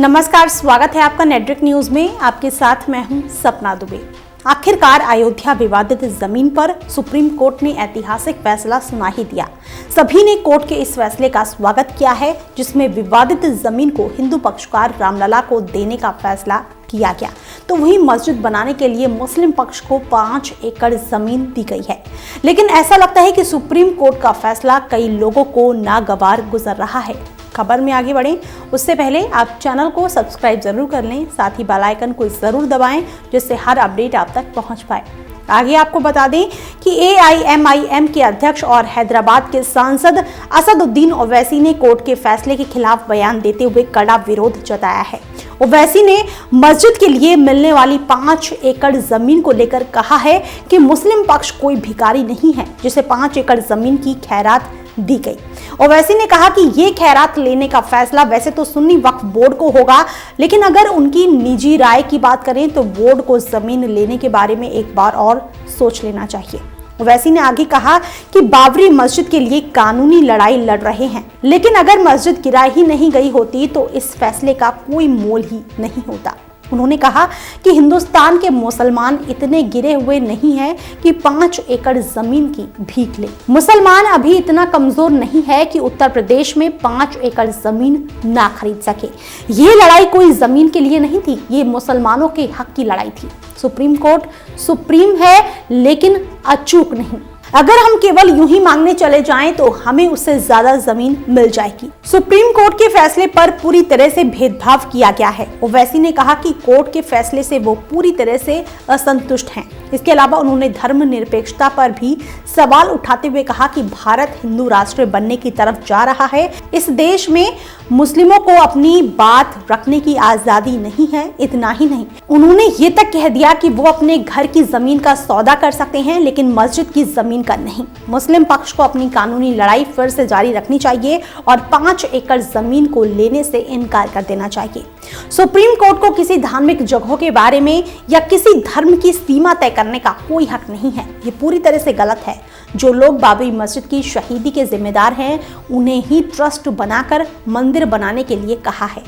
नमस्कार, स्वागत है आपका नेटवर्क न्यूज में। आपके साथ मैं हूं सपना दुबे। आखिरकार अयोध्या विवादित जमीन पर सुप्रीम कोर्ट ने ऐतिहासिक फैसला सुना ही दिया। सभी ने कोर्ट के इस फैसले का स्वागत किया है, जिसमें विवादित जमीन को हिंदू पक्षकार रामलला को देने का फैसला किया गया। तो वहीं मस्जिद बनाने के लिए मुस्लिम पक्ष को 5 एकड़ जमीन दी गई है। लेकिन ऐसा लगता है कि सुप्रीम कोर्ट का फैसला कई लोगों को नागवार गुजर रहा है। खबर में आगे बढ़ें उससे पहले आप चैनल को सब्सक्राइब जरूर कर लें, साथ ही बेल आइकन को जरूर दबाएं, जिससे हर अपडेट आप तक पहुंच पाए। आगे आपको बता दें कि AIMIM के अध्यक्ष और हैदराबाद के सांसद असदुद्दीन ओवैसी ने कोर्ट के फैसले के खिलाफ बयान देते हुए कड़ा विरोध जताया है। ओवैसी ने मस्जिद के लिए मिलने वाली 5 एकड़ जमीन को लेकर कहा है कि मुस्लिम पक्ष कोई भिखारी नहीं है जिसे 5 एकड़ जमीन की खैरात दी गई। ओवैसी ने कहा कि ये खैरात लेने का फैसला वैसे तो सुन्नी वक्फ बोर्ड को होगा, लेकिन अगर उनकी निजी राय की बात करें तो बोर्ड को जमीन लेने के बारे में एक बार और सोच लेना चाहिए। ओवैसी ने आगे कहा कि बाबरी मस्जिद के लिए कानूनी लड़ाई लड़ रहे हैं, लेकिन अगर मस्जिद गिराई ही नहीं गई होती तो इस फैसले का कोई मोल ही नहीं होता। उन्होंने कहा कि हिंदुस्तान के मुसलमान इतने गिरे हुए नहीं हैं कि 5 एकड़ जमीन की भीख ले। मुसलमान अभी इतना कमजोर नहीं है कि उत्तर प्रदेश में 5 एकड़ जमीन ना खरीद सके। ये लड़ाई कोई जमीन के लिए नहीं थी, ये मुसलमानों के हक की लड़ाई थी। सुप्रीम कोर्ट सुप्रीम है, लेकिन अचूक नहीं। अगर हम केवल यूं ही मांगने चले जाएं तो हमें उससे ज्यादा जमीन मिल जाएगी। सुप्रीम कोर्ट के फैसले पर पूरी तरह से भेदभाव किया गया है। ओवैसी ने कहा कि कोर्ट के फैसले से वो पूरी तरह से असंतुष्ट हैं। इसके अलावा उन्होंने धर्मनिरपेक्षता पर भी सवाल उठाते हुए कहा कि भारत हिंदू राष्ट्र बनने की तरफ जा रहा है। इस देश में मुस्लिमों को अपनी बात रखने की आजादी नहीं है। इतना ही नहीं, उन्होंने ये तक कह दिया कि वो अपने घर की जमीन का सौदा कर सकते हैं, लेकिन मस्जिद की जमीन का नहीं। मुस्लिम पक्ष को अपनी कानूनी लड़ाई फिर से जारी रखनी चाहिए और 5 एकड़ जमीन को लेने से इनकार कर देना चाहिए। सुप्रीम कोर्ट को किसी धार्मिक जगहों के बारे में या किसी धर्म की सीमा तय करने का कोई हक नहीं है। ये पूरी तरह से गलत है। जो लोग बाबरी मस्जिद की शहीदी के जिम्मेदार हैं, उन्हें ही ट्रस्ट बनाकर मंदिर बनाने के लिए कहा है।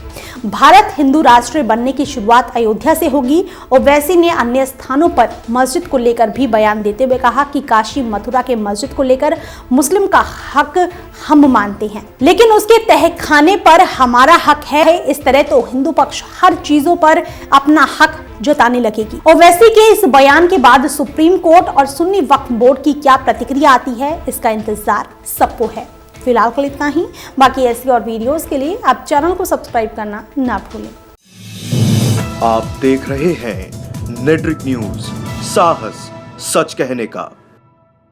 भारत हिंदू राष्ट्र बनने की शुरुआत अयोध्या से होगी। ओवैसी ने अन्य स्थानों पर मस्जिद को लेकर भी बयान देते हुए कहा कि काशी मथुरा के मस्जिद को लेकर मुस्लिम का हक हम मानते हैं, लेकिन उसके तहखाने पर हमारा हक है। इस तरह तो हिंदू पक्ष हर चीजों पर अपना हक जताने लगेगी। ओवैसी के इस बयान के बाद सुप्रीम कोर्ट और सुन्नी वक्फ बोर्ड की क्या प्रतिक्रिया आती है, इसका इंतजार सबको है। फिलहाल के लिए इतना ही। बाकी ऐसी और वीडियोस के लिए आप चैनल को सब्सक्राइब करना ना भूलें। आप देख रहे हैं नेटवर्क न्यूज, साहस सच कहने का।